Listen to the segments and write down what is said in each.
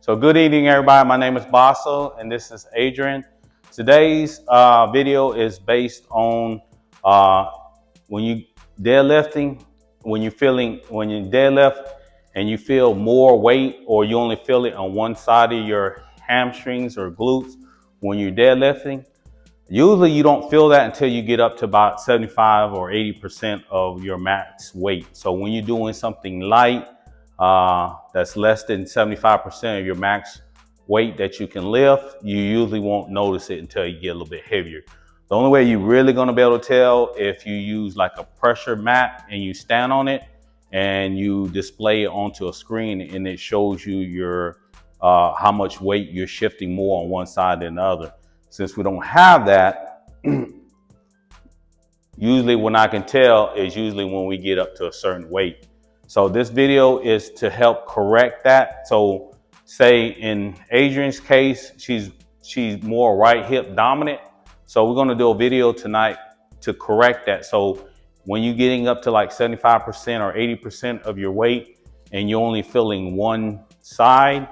So good evening, everybody. My name is Baso, and this is Adrian. Today's video is based on when you deadlifting, when you deadlift and you feel more weight, or you only feel it on one side of your hamstrings or glutes when you're deadlifting. Usually you don't feel that until you get up to about 75 or 80% of your max weight. So when you're doing something light, that's less than 75% of your max weight that you can lift, you usually won't notice it until you get a little bit heavier. The only way you're really going to be able to tell if you use like a pressure mat and you stand on it and you display it onto a screen and it shows you your how much weight you're shifting more on one side than the other. Since we don't have that, usually when I can tell is usually when we get up to a certain weight. So this video is to help correct that. So say in Adrian's case, she's more right hip dominant. So we're gonna do a video tonight to correct that. So when you're getting up to like 75% or 80% of your weight and you're only feeling one side,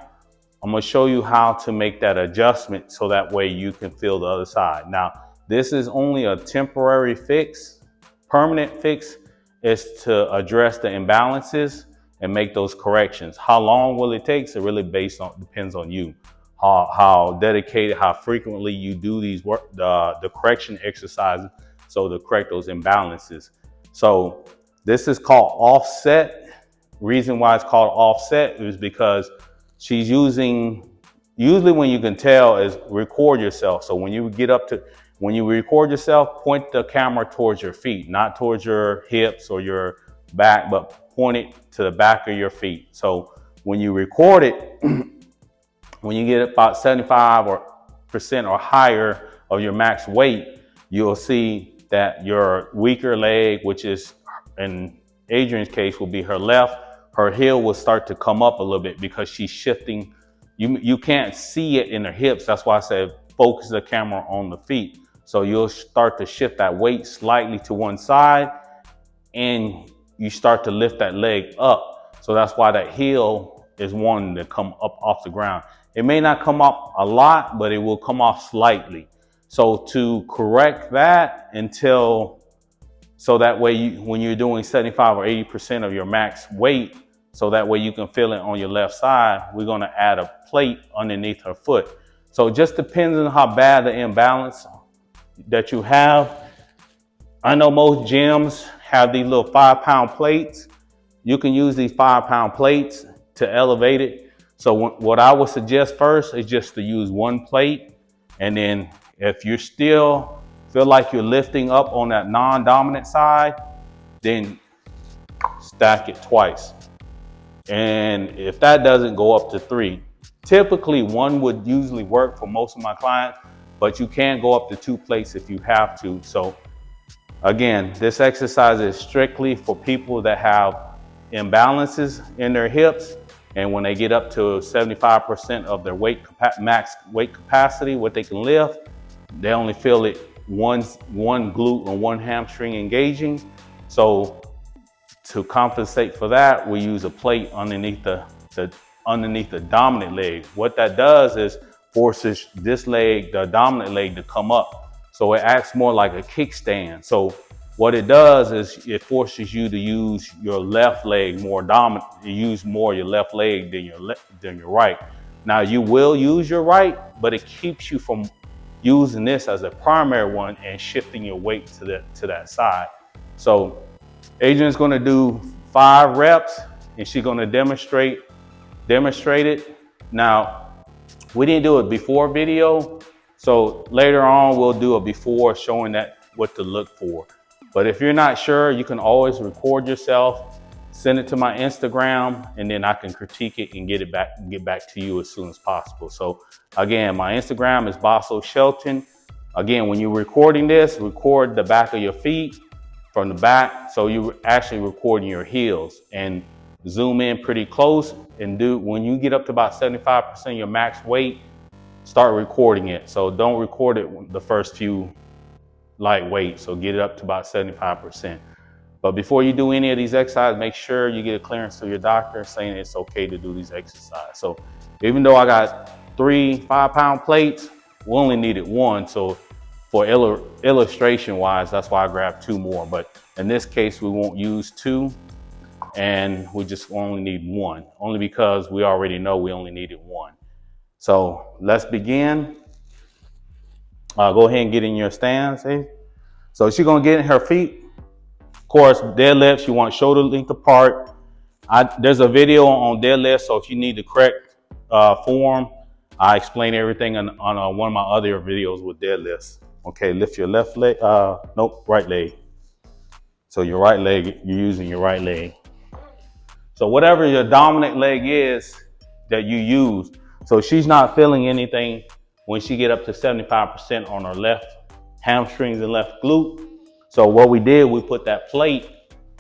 I'm gonna show you how to make that adjustment so that way you can feel the other side. Now, this is only a temporary fix. Permanent fix is to address the imbalances and make those corrections. How long will it take? It really depends on you. How dedicated, how frequently you do these the correction exercises so to correct those imbalances. So this is called offset. Reason why it's called offset is because she's using, usually when you can tell is record yourself. So when you record yourself, point the camera towards your feet, not towards your hips or your back, but point it to the back of your feet. So when you record it, when you get about 75% or higher of your max weight, you'll see that your weaker leg, which is in Adrian's case will be her left, her heel will start to come up a little bit because she's shifting. You can't see it in her hips. That's why I said focus the camera on the feet. So you'll start to shift that weight slightly to one side and you start to lift that leg up. So that's why that heel is wanting to come up off the ground. It may not come up a lot, but it will come off slightly. So to correct that so that way when you're doing 75 or 80% of your max weight, so that way you can feel it on your left side, we're gonna add a plate underneath her foot. So it just depends on how bad the imbalance that you have. I know most gyms have these little 5-pound plates. You can use these 5-pound plates to elevate it. So what I would suggest first is just to use one plate. And then if you still feel like you're lifting up on that non-dominant side, then stack it twice. And if that doesn't, go up to 3. Typically, 1 would usually work for most of my clients, but you can go up to 2 plates if you have to. So again, this exercise is strictly for people that have imbalances in their hips. And when they get up to 75% of their max weight capacity, what they can lift, they only feel it one glute or one hamstring engaging. So to compensate for that, we use a plate underneath the dominant leg. What that does is forces this leg, the dominant leg, to come up. So it acts more like a kickstand. So what it does is it forces you to use your left leg more dominant. You use more your left leg than your right. Now you will use your right, but it keeps you from using this as a primary one and shifting your weight to that side. So Adrian's going to do 5 reps and she's going to demonstrate it. Now, we didn't do a before video, so later on we'll do a before showing that what to look for. But if you're not sure, you can always record yourself, send it to my Instagram, and then I can critique it and get back to you as soon as possible. So again, my Instagram is Baso Shelton. Again, when you're recording this, record the back of your feet from the back. So you're actually recording your heels and zoom in pretty close and when you get up to about 75% of your max weight, start recording it. So don't record it the first few lightweight. So get it up to about 75%. But before you do any of these exercises, make sure you get a clearance to your doctor saying it's okay to do these exercises. So Even though I got 3 5-pound plates, we only needed 1. So for illustration wise, that's why I grabbed 2 more. But in this case, we won't use 2, and we just only need 1, only because we already know we only needed 1. So let's begin. Go ahead and get in your stance. Eh? So she's gonna get in her feet. Of course, deadlifts, you want shoulder length apart. There's a video on deadlift, so if you need the correct form, I explain everything on one of my other videos with deadlifts. Okay, lift your left leg, nope, right leg. So your right leg, you're using your right leg. So whatever your dominant leg is that you use, so she's not feeling anything when she get up to 75% on her left hamstrings and left glute. So what we did, we put that plate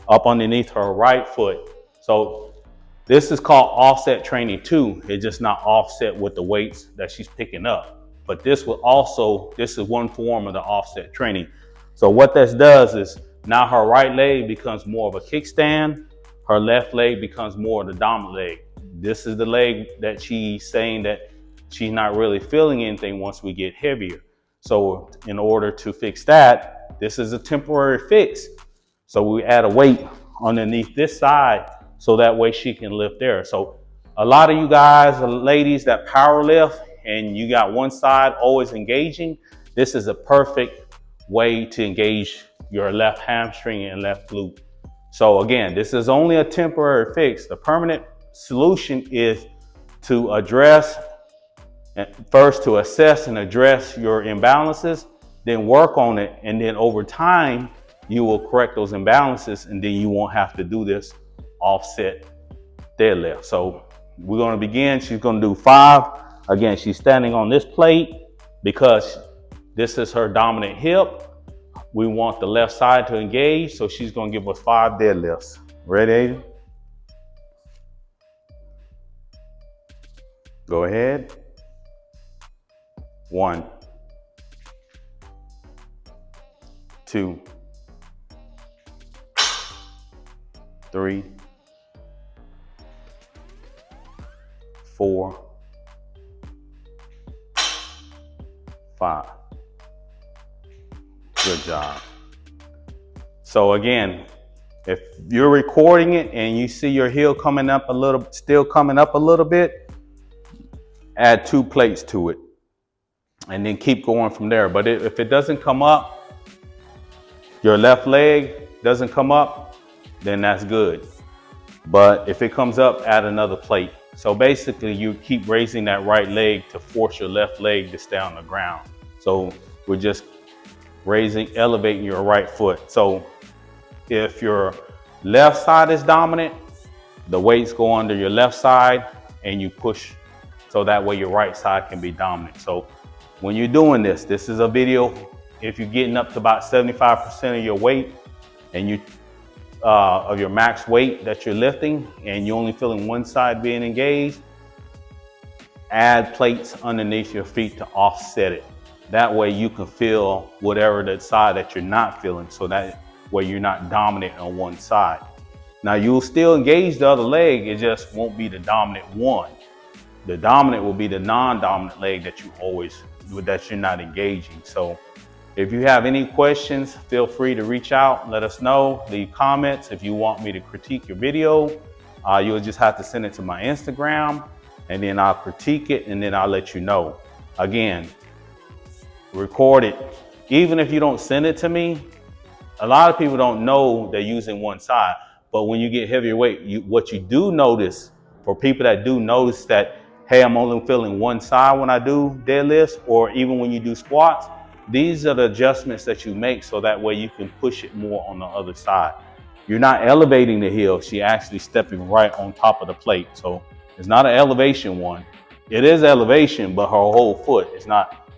up underneath her right foot. So this is called offset training too. It's just not offset with the weights that she's picking up. But this is one form of the offset training. So what this does is now her right leg becomes more of a kickstand. Her left leg becomes more of the dominant leg. This is the leg that she's saying that she's not really feeling anything once we get heavier. So in order to fix that, this is a temporary fix. So we add a weight underneath this side so that way she can lift there. So a lot of you guys, ladies that power lift and you got one side always engaging, this is a perfect way to engage your left hamstring and left glute. So again, this is only a temporary fix. The permanent solution is to address, first to assess and address your imbalances, then work on it, and then over time, you will correct those imbalances, and then you won't have to do this offset deadlift. So we're gonna begin, she's gonna do 5. Again, she's standing on this plate because this is her dominant hip. We want the left side to engage, so she's gonna give us 5 deadlifts. Ready, Adrian? Go ahead. 1, 2, 3, 4, 5. Good job. So again, if you're recording it and you see your heel coming up a little, still coming up a little bit, add 2 plates to it and then keep going from there. But if it doesn't come up, your left leg doesn't come up, then that's good. But if it comes up, add another plate. So basically you keep raising that right leg to force your left leg to stay on the ground. So we're just elevating your right foot. So if your left side is dominant, the weights go under your left side and you push so that way your right side can be dominant. So when you're doing this, this is a video, if you're getting up to about 75% of your weight and you of your max weight that you're lifting and you're only feeling one side being engaged, add plates underneath your feet to offset it. That way you can feel whatever that side that you're not feeling, so that way you're not dominant on one side. Now you'll still engage the other leg, it just won't be the dominant one. The dominant will be the non-dominant leg that you're not engaging. So if you have any questions, feel free to reach out, let us know, leave comments. If you want me to critique your video, you'll just have to send it to my Instagram and then I'll critique it and then I'll let you know. Again, record it. Even if you don't send it to me, a lot of people don't know they're using one side, but when you get heavier weight, what you do notice, for people that do notice that, hey, I'm only feeling one side when I do deadlifts, or even when you do squats, these are the adjustments that you make so that way you can push it more on the other side. You're not elevating the heel, she's actually stepping right on top of the plate. So it's not an elevation one. It is elevation, but her whole foot is not,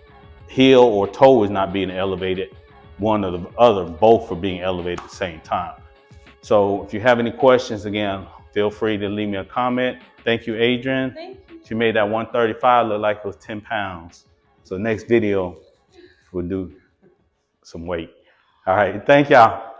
heel or toe is not being elevated. One or the other, both are being elevated at the same time. So if you have any questions, again, feel free to leave me a comment. Thank you, Adrian. Thank you. She made that 135 look like it was 10 pounds. So next video, we'll do some weight. All right, thank y'all.